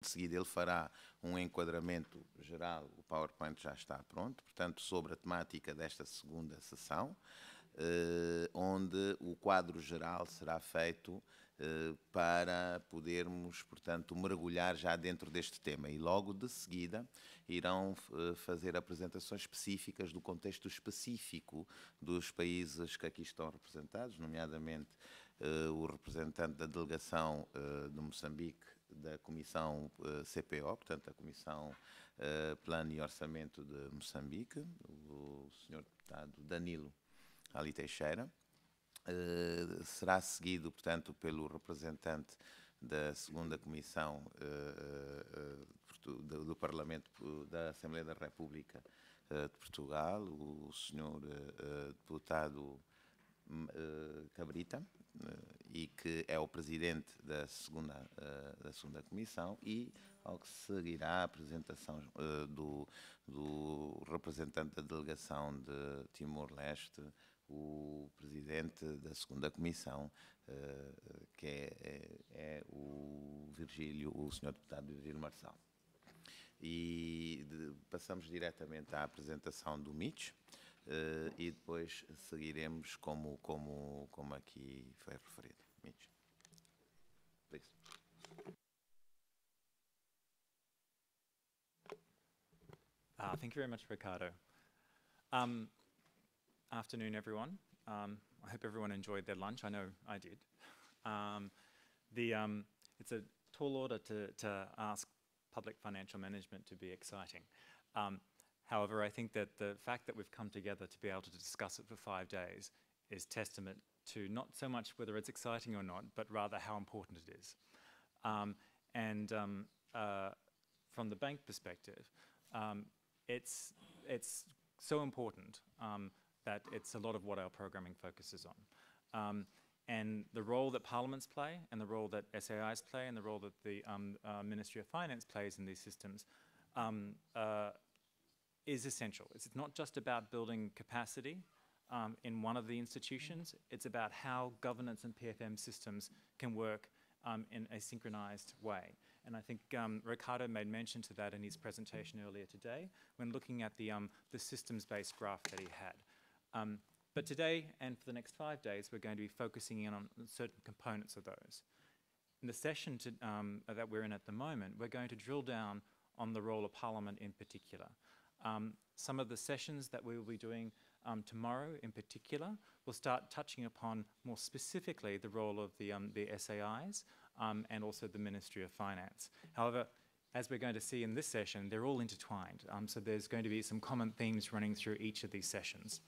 De seguida ele fará um enquadramento geral, o PowerPoint já está pronto, portanto, sobre a temática desta segunda sessão, onde o quadro geral será feito para podermos, portanto, mergulhar já dentro deste tema. E logo de seguida irão fazer apresentações específicas do contexto específico dos países que aqui estão representados, nomeadamente o representante da delegação de Moçambique, da Comissão CPO, portanto, a Comissão Plano e Orçamento de Moçambique, o Sr. Deputado Danilo Ali Teixeira. Será seguido, portanto, pelo representante da segunda Comissão do Parlamento da Assembleia da República de Portugal, o Sr. Deputado Cabrita, e que é o presidente da segunda comissão, e ao que seguirá a apresentação do representante da delegação de Timor-Leste, o presidente da segunda comissão, que é o Sr. Deputado Virgílio Marçal. E passamos diretamente à apresentação do Mitch, e depois seguiremos como aqui foi referido. Mitch. Please. Thank you very much, Ricardo. Afternoon, everyone. I hope everyone enjoyed their lunch. I know I did. It's a tall order to ask public financial management to be exciting. However, I think that the fact that we've come together to be able to discuss it for 5 days is testament to not so much whether it's exciting or not, but rather how important it is. From the bank perspective, it's so important that it's a lot of what our programming focuses on. And the role that parliaments play, and the role that SAIs play, and the role that the Ministry of Finance plays in these systems is essential. It's not just about building capacity in one of the institutions, it's about how governance and PFM systems can work in a synchronized way. And I think Ricardo made mention to that in his presentation earlier today when looking at the systems-based graph that he had. But today and for the next 5 days, we're going to be focusing in on certain components of those. In the session that we're in at the moment, we're going to drill down on the role of Parliament in particular. Some of the sessions that we will be doing tomorrow in particular will start touching upon more specifically the role of the SAIs and also the Ministry of Finance. However, as we're going to see in this session, they're all intertwined. So there's going to be some common themes running through each of these sessions.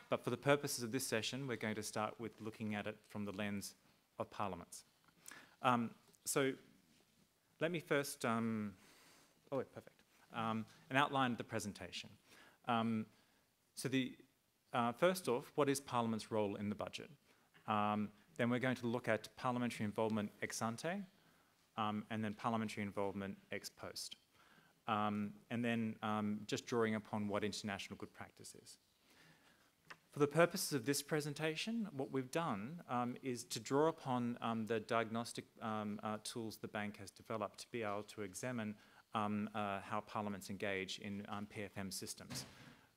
But for the purposes of this session, we're going to start with looking at it from the lens of parliaments. So let me first, perfect. An outline of the presentation. First off, what is Parliament's role in the budget? Then we're going to look at parliamentary involvement ex ante, and then parliamentary involvement ex post. And then just drawing upon what international good practice is. For the purposes of this presentation, what we've done is to draw upon the diagnostic tools the bank has developed to be able to examine how parliaments engage in PFM systems.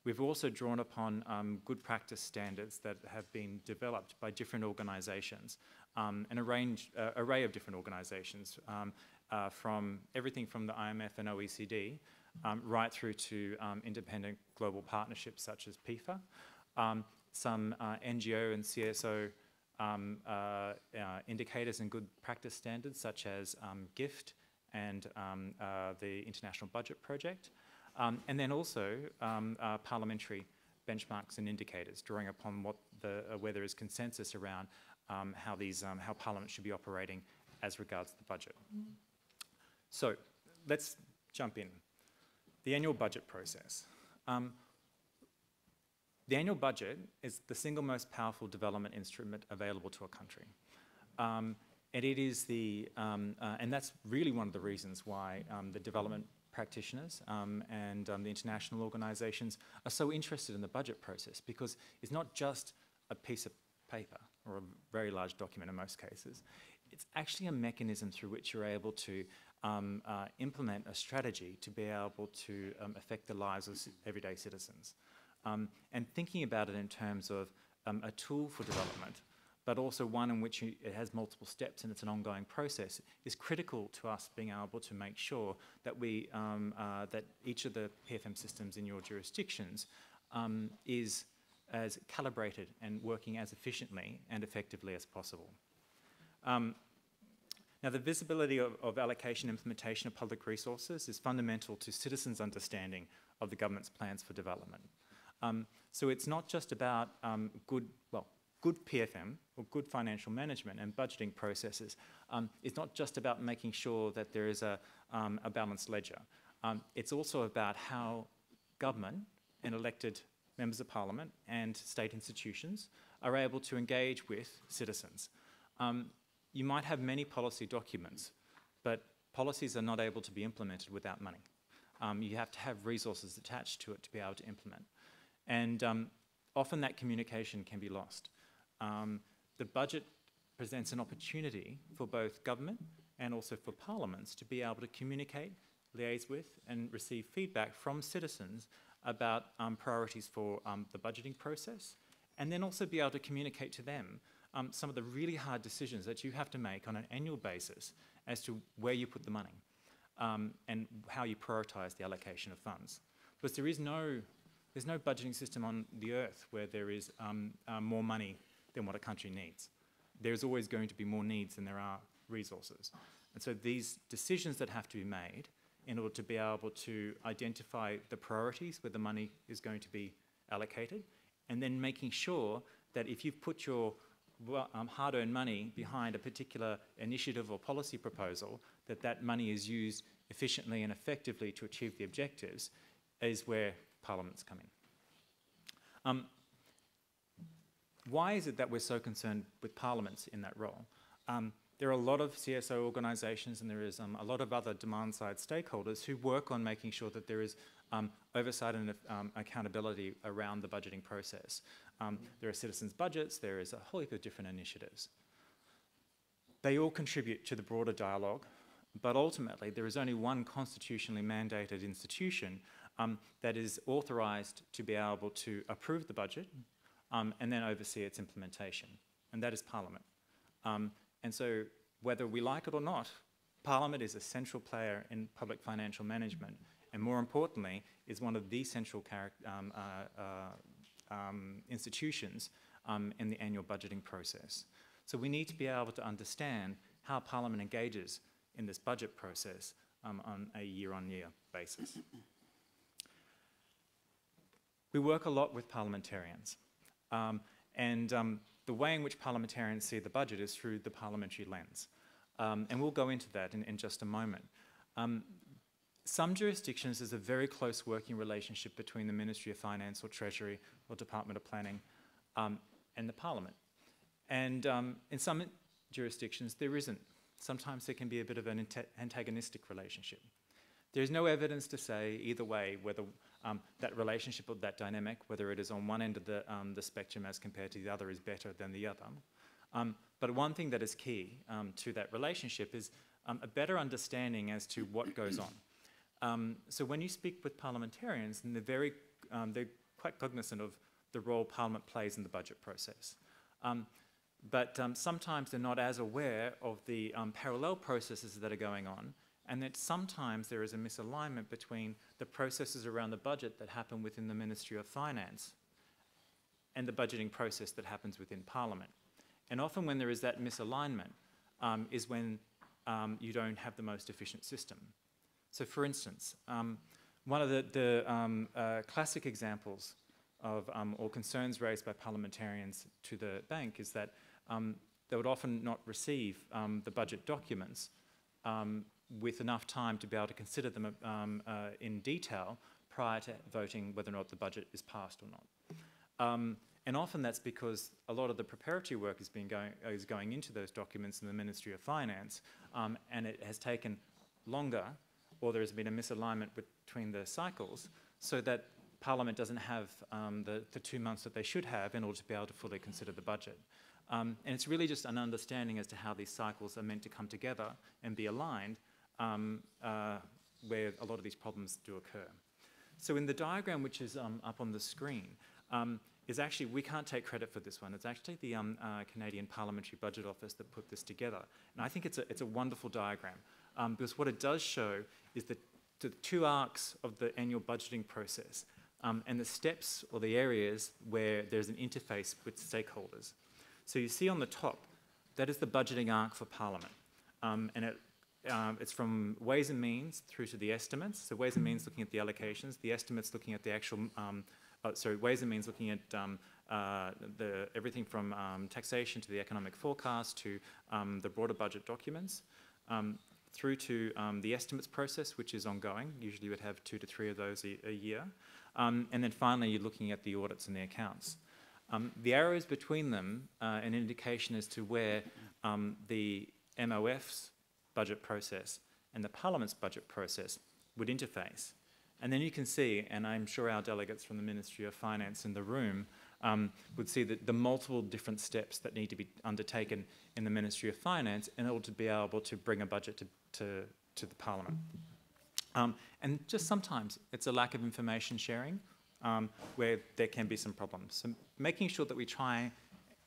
We've also drawn upon good practice standards that have been developed by different organisations, an array of different organisations, from everything from the IMF and OECD right through to independent global partnerships such as PIFA, some NGO and CSO indicators and good practice standards such as GIFT and the International Budget Project, and then also parliamentary benchmarks and indicators, drawing upon where there is consensus around how Parliament should be operating as regards to the budget. So let's jump in. The annual budget process. The annual budget is the single most powerful development instrument available to a country. And it is and that's really one of the reasons why the development practitioners and the international organisations are so interested in the budget process, because it's not just a piece of paper or a very large document in most cases. It's actually a mechanism through which you're able to implement a strategy to be able to affect the lives of everyday citizens. And thinking about it in terms of a tool for development, but also one in which it has multiple steps and it's an ongoing process, is critical to us being able to make sure that we that each of the PFM systems in your jurisdictions is as calibrated and working as efficiently and effectively as possible. Now, the visibility of allocation and implementation of public resources is fundamental to citizens' understanding of the government's plans for development. So it's not just about good PFM or good financial management and budgeting processes. It's not just about making sure that there is a balanced ledger. It's also about how government and elected members of parliament and state institutions are able to engage with citizens. You might have many policy documents, but policies are not able to be implemented without money. You have to have resources attached to it to be able to implement. And often that communication can be lost. The budget presents an opportunity for both government and also for parliaments to be able to communicate, liaise with, and receive feedback from citizens about priorities for the budgeting process, and then also be able to communicate to them some of the really hard decisions that you have to make on an annual basis as to where you put the money and how you prioritise the allocation of funds. Because there's no budgeting system on the earth where there is more money than what a country needs. There's always going to be more needs than there are resources. And so these decisions that have to be made in order to be able to identify the priorities where the money is going to be allocated, and then making sure that if you've put your hard-earned money behind a particular initiative or policy proposal, that that money is used efficiently and effectively to achieve the objectives, is where parliaments come in. Why is it that we're so concerned with parliaments in that role? There are a lot of CSO organisations and there is a lot of other demand-side stakeholders who work on making sure that there is oversight and accountability around the budgeting process. There are citizens' budgets, there is a whole heap of different initiatives. They all contribute to the broader dialogue, but ultimately there is only one constitutionally mandated institution that is authorised to be able to approve the budget and then oversee its implementation, and that is Parliament. And so whether we like it or not, Parliament is a central player in public financial management, and more importantly, is one of the central institutions in the annual budgeting process. So we need to be able to understand how Parliament engages in this budget process on a year-on-year basis. We work a lot with parliamentarians, the way in which parliamentarians see the budget is through the parliamentary lens. And we'll go into that in just a moment. Some jurisdictions, there's a very close working relationship between the Ministry of Finance or Treasury or Department of Planning and the Parliament. And in some jurisdictions, there isn't. Sometimes there can be a bit of an antagonistic relationship. There's no evidence to say either way whether that relationship or that dynamic, whether it is on one end of the spectrum as compared to the other, is better than the other. But one thing that is key to that relationship is a better understanding as to what goes on. So when you speak with parliamentarians, and they're quite cognizant of the role Parliament plays in the budget process. But sometimes they're not as aware of the parallel processes that are going on, and that sometimes there is a misalignment between the processes around the budget that happen within the Ministry of Finance and the budgeting process that happens within Parliament. And often when there is that misalignment is when you don't have the most efficient system. So for instance, one of the classic examples of or concerns raised by parliamentarians to the bank is that they would often not receive the budget documents with enough time to be able to consider them in detail prior to voting whether or not the budget is passed or not. And often that's because a lot of the preparatory work is going into those documents in the Ministry of Finance, and it has taken longer, or there has been a misalignment between the cycles, so that Parliament doesn't have the 2 months that they should have in order to be able to fully consider the budget. And it's really just an understanding as to how these cycles are meant to come together and be aligned where a lot of these problems do occur. So in the diagram which is up on the screen, is actually, we can't take credit for this one. It's actually the Canadian Parliamentary Budget Office that put this together. And I think it's a wonderful diagram because what it does show is the two arcs of the annual budgeting process and the steps or the areas where there's an interface with stakeholders. So you see on the top, that is the budgeting arc for Parliament. And it's from Ways and Means through to the estimates. So Ways and Means looking at the allocations, the estimates looking at the actual, Ways and Means looking at everything from taxation to the economic forecast to the broader budget documents, through to the estimates process, which is ongoing. Usually you would have 2 to 3 of those a year. And then finally, you're looking at the audits and the accounts. The arrows between them an indication as to where the MOF's budget process and the Parliament's budget process would interface. And then you can see, and I'm sure our delegates from the Ministry of Finance in the room would see that the multiple different steps that need to be undertaken in the Ministry of Finance in order to be able to bring a budget to the Parliament. And just sometimes it's a lack of information sharing where there can be some problems. So making sure that we try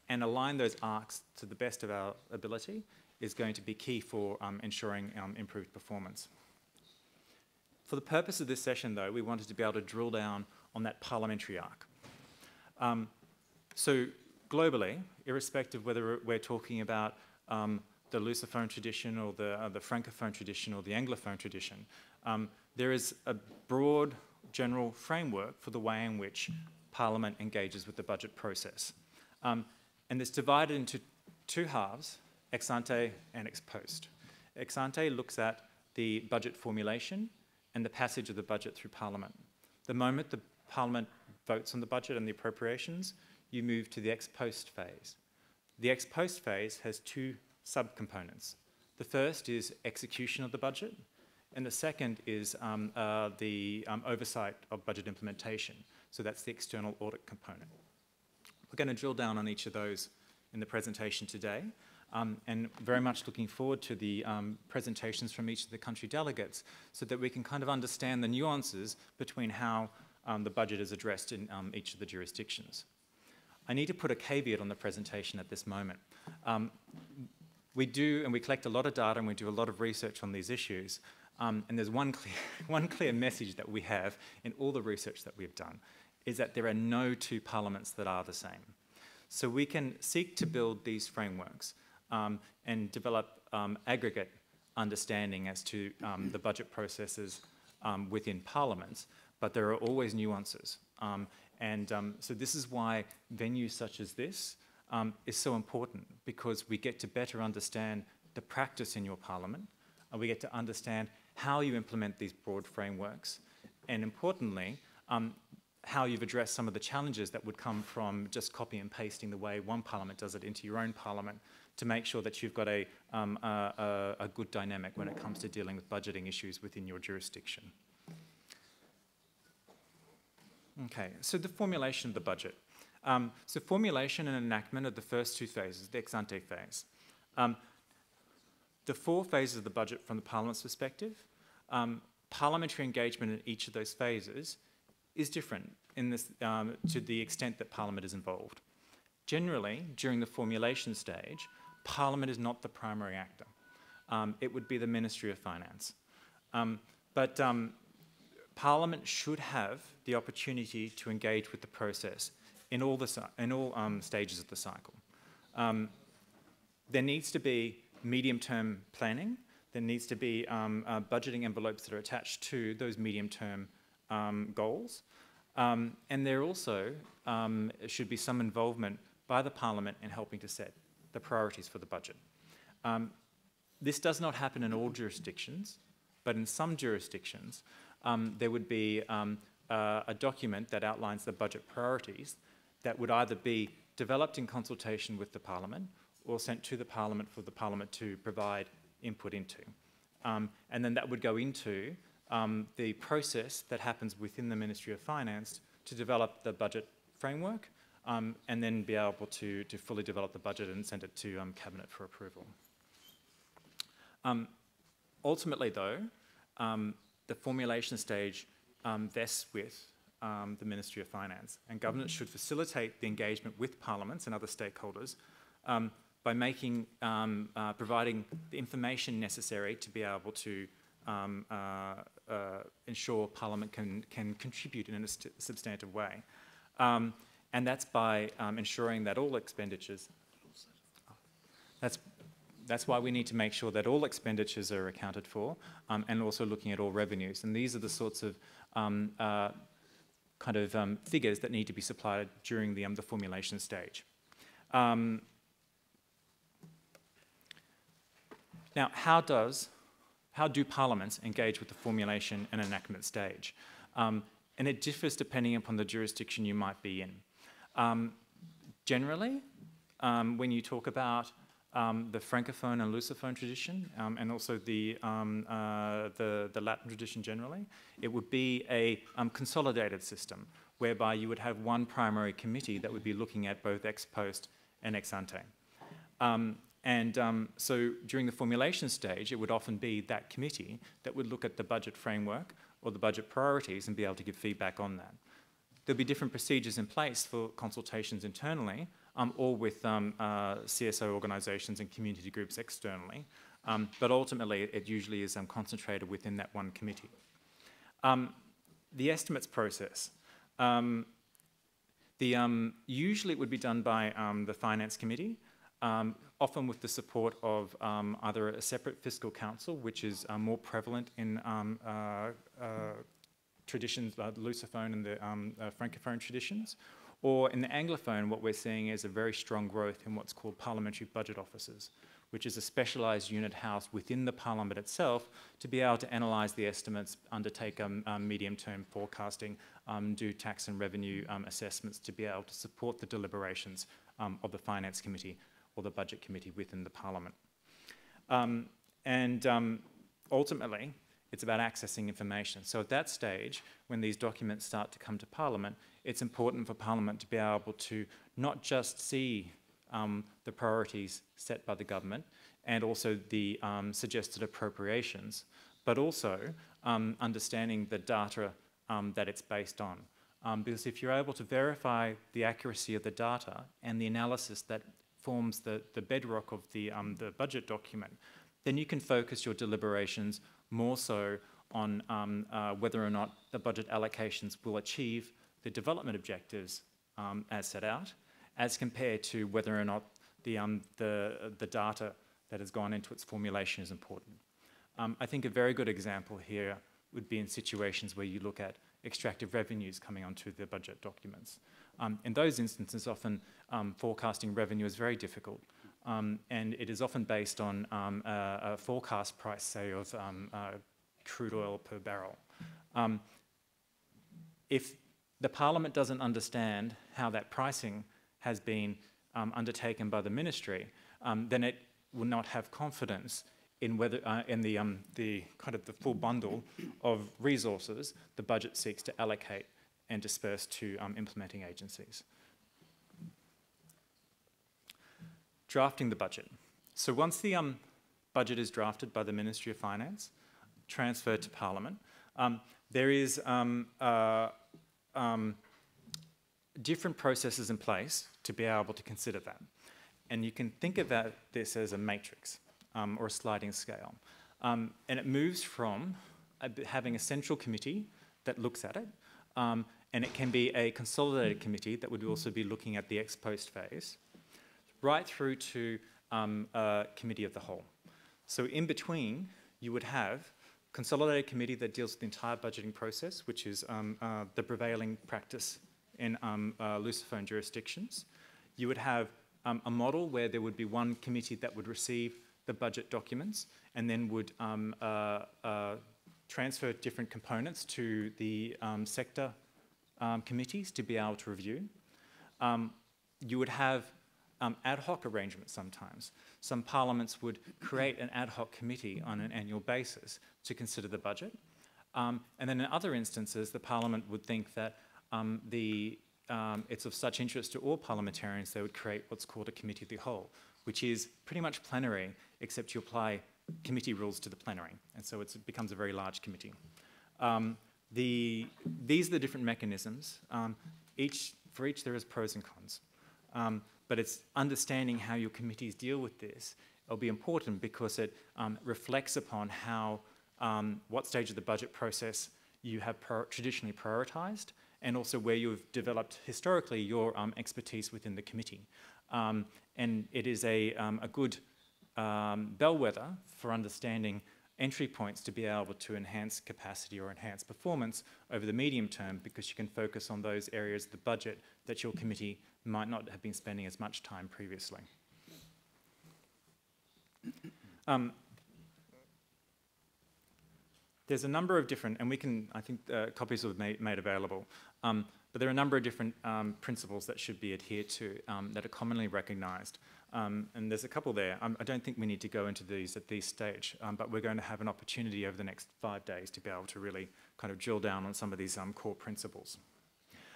and align those arcs to the best of our ability is going to be key for ensuring improved performance. For the purpose of this session, though, we wanted to be able to drill down on that parliamentary arc. So globally, irrespective of whether we're talking about the Lusophone tradition or the Francophone tradition or the Anglophone tradition, there is a broad general framework for the way in which Parliament engages with the budget process. And it's divided into two halves, ex ante and ex post. Ex ante looks at the budget formulation and the passage of the budget through Parliament. The moment the Parliament votes on the budget and the appropriations, you move to the ex post phase. The ex post phase has two subcomponents. The first is execution of the budget, and the second is the oversight of budget implementation. So that's the external audit component. We're going to drill down on each of those in the presentation today, and very much looking forward to the presentations from each of the country delegates so that we can kind of understand the nuances between how the budget is addressed in each of the jurisdictions. I need to put a caveat on the presentation at this moment. We collect a lot of data and we do a lot of research on these issues, and there's one clear message that we have in all the research that we've done, is that there are no two parliaments that are the same. So we can seek to build these frameworks and develop aggregate understanding as to the budget processes within parliaments, but there are always nuances. So this is why venues such as this is so important, because we get to better understand the practice in your parliament, and we get to understand how you implement these broad frameworks, and importantly, how you've addressed some of the challenges that would come from just copy and pasting the way one parliament does it into your own parliament, to make sure that you've got a good dynamic when it comes to dealing with budgeting issues within your jurisdiction. Okay, so the formulation of the budget. So formulation and enactment are the first two phases, the ex ante phase. The four phases of the budget from the Parliament's perspective, parliamentary engagement in each of those phases is different in this, to the extent that Parliament is involved. Generally, during the formulation stage, Parliament is not the primary actor. It would be the Ministry of Finance. But Parliament should have the opportunity to engage with the process in all stages of the cycle. There needs to be medium-term planning. There needs to be budgeting envelopes that are attached to those medium-term goals. And there also should be some involvement by the Parliament in helping to set the priorities for the budget. This does not happen in all jurisdictions, but in some jurisdictions, there would be a document that outlines the budget priorities that would either be developed in consultation with the Parliament or sent to the Parliament for the Parliament to provide input into. And then that would go into the process that happens within the Ministry of Finance to develop the budget framework and then be able to fully develop the budget and send it to Cabinet for approval. Ultimately, though, the formulation stage vests with the Ministry of Finance, and government should facilitate the engagement with parliaments and other stakeholders by making, providing the information necessary to be able to ensure Parliament can contribute in a substantive way. And that's by ensuring that all expenditures, that's why we need to make sure that all expenditures are accounted for, and also looking at all revenues. And these are the sorts of figures that need to be supplied during the formulation stage. Now, how do parliaments engage with the formulation and enactment stage? And it differs depending upon the jurisdiction you might be in. Generally, when you talk about the Francophone and Lusophone tradition, and also the Latin tradition generally, it would be a consolidated system, whereby you would have one primary committee that would be looking at both ex post and ex ante. So during the formulation stage, it would often be that committee that would look at the budget framework or the budget priorities and be able to give feedback on that. There'll be different procedures in place for consultations internally, or with CSO organisations and community groups externally, but ultimately it usually is concentrated within that one committee. The estimates process. Usually it would be done by the Finance Committee, often with the support of either a separate fiscal council, which is more prevalent in traditions like the Lusophone and the Francophone traditions, or in the Anglophone, what we're seeing is a very strong growth in what's called parliamentary budget offices, which is a specialised unit housed within the Parliament itself to be able to analyse the estimates, undertake medium-term forecasting, do tax and revenue assessments to be able to support the deliberations of the Finance Committee or the Budget Committee within the Parliament. Ultimately, it's about accessing information. So at that stage, when these documents start to come to Parliament, it's important for Parliament to be able to not just see the priorities set by the government and also the suggested appropriations, but also understanding the data that it's based on. Because if you're able to verify the accuracy of the data and the analysis that forms the bedrock of the budget document, then you can focus your deliberations more so on whether or not the budget allocations will achieve the development objectives as set out, as compared to whether or not the data that has gone into its formulation is important. I think a very good example here would be in situations where you look at extractive revenues coming onto the budget documents. In those instances, often forecasting revenue is very difficult, and it is often based on a forecast price, say, of crude oil per barrel. If the Parliament doesn't understand how that pricing has been undertaken by the ministry, then it will not have confidence in whether in the full bundle of resources the budget seeks to allocate and disperse to implementing agencies. Drafting the budget. So once the budget is drafted by the Ministry of Finance, transferred to Parliament, there is different processes in place to be able to consider that. And you can think about this as a matrix or a sliding scale. And it moves from having a central committee that looks at it, and it can be a consolidated committee that would also be looking at the ex post phase, right through to a committee of the whole. So in between, you would have a consolidated committee that deals with the entire budgeting process, which is the prevailing practice in Lusophone jurisdictions. You would have a model where there would be one committee that would receive the budget documents and then would transfer different components to the sector committees to be able to review. You would have ad hoc arrangements sometimes. Some parliaments would create an ad hoc committee on an annual basis to consider the budget. And then in other instances, the Parliament would think that it's of such interest to all parliamentarians, they would create what's called a committee of the whole, which is pretty much plenary, except you apply committee rules to the plenary, and so it becomes a very large committee. These are the different mechanisms. For each there is pros and cons. But it's understanding how your committees deal with this. It'll be important because it reflects upon how, what stage of the budget process you have traditionally prioritised, and also where you've developed historically your expertise within the committee. And it is a good bellwether for understanding entry points to be able to enhance capacity or enhance performance over the medium term, because you can focus on those areas of the budget that your committee might not have been spending as much time previously. There's a number of different, and we can, I think copies will be made available, but there are a number of different principles that should be adhered to that are commonly recognised. And there's a couple there. I don't think we need to go into these at this stage, but we're going to have an opportunity over the next 5 days to be able to really kind of drill down on some of these core principles.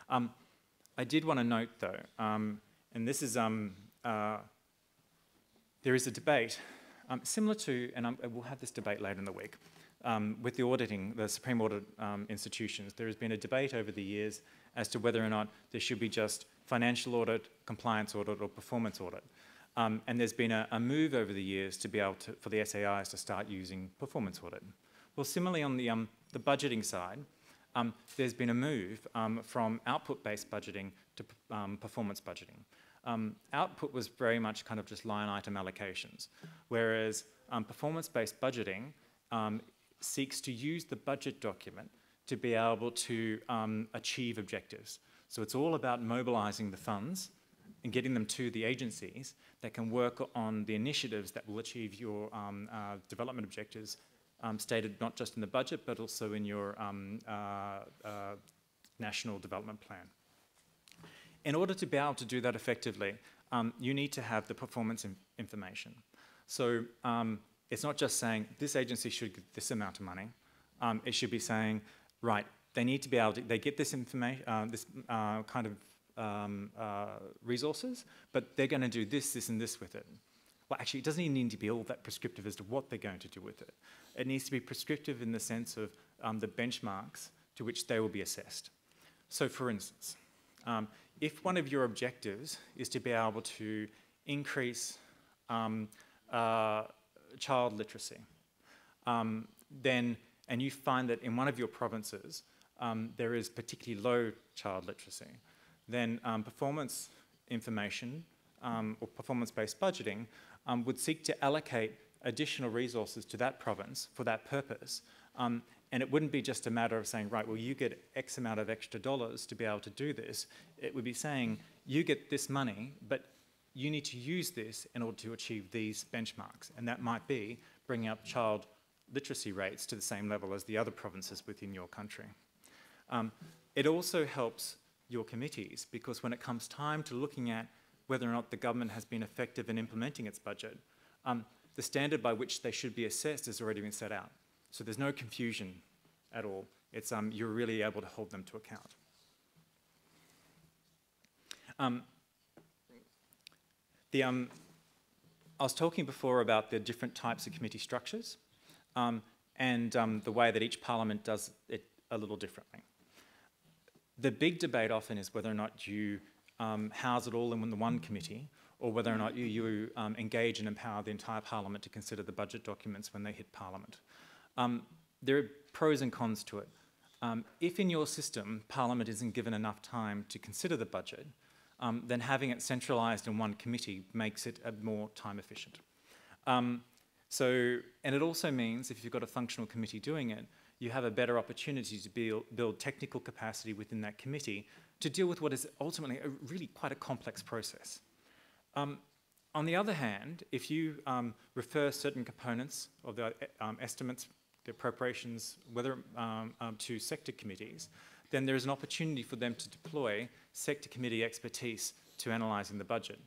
I did want to note though, and this is, there is a debate similar to, and we'll have this debate later in the week, with the auditing, the Supreme Audit institutions. There has been a debate over the years as to whether or not there should be just financial audit, compliance audit, or performance audit. And there's been a move over the years to be able to, for the SAIs to start using performance audit. Well, similarly on the budgeting side, there's been a move from output-based budgeting to performance budgeting. Output was very much kind of just line item allocations, whereas performance-based budgeting seeks to use the budget document to be able to achieve objectives. So it's all about mobilising the funds and getting them to the agencies that can work on the initiatives that will achieve your development objectives stated not just in the budget but also in your national development plan. In order to be able to do that effectively, you need to have the performance information. So it's not just saying this agency should get this amount of money. It should be saying, right, they need to be able to, they get this information, this kind of resources, but they're going to do this, this, and this with it. Well, actually, it doesn't even need to be all that prescriptive as to what they're going to do with it. It needs to be prescriptive in the sense of the benchmarks to which they will be assessed. So, for instance, if one of your objectives is to be able to increase child literacy, then, and you find that in one of your provinces there is particularly low child literacy, then performance information or performance-based budgeting would seek to allocate additional resources to that province for that purpose. And it wouldn't be just a matter of saying, right, well, you get X amount of extra dollars to be able to do this. It would be saying, you get this money, but you need to use this in order to achieve these benchmarks. And that might be bringing up child literacy rates to the same level as the other provinces within your country. It also helps your committees, because when it comes time to looking at whether or not the government has been effective in implementing its budget, the standard by which they should be assessed has already been set out. So there's no confusion at all. It's, you're really able to hold them to account. I was talking before about the different types of committee structures and the way that each parliament does it a little differently. The big debate often is whether or not you house it all in the one committee, or whether or not you engage and empower the entire parliament to consider the budget documents when they hit parliament. There are pros and cons to it. If in your system Parliament isn't given enough time to consider the budget, then having it centralised in one committee makes it more time efficient. And it also means if you've got a functional committee doing it, you have a better opportunity to build technical capacity within that committee to deal with what is ultimately really quite a complex process. On the other hand, if you refer certain components of the estimates, the appropriations, whether to sector committees, then there is an opportunity for them to deploy sector committee expertise to analysing the budget.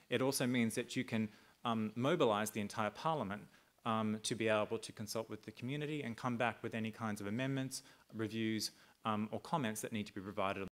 It also means that you can mobilise the entire parliament to be able to consult with the community and come back with any kinds of amendments, reviews, or comments that need to be provided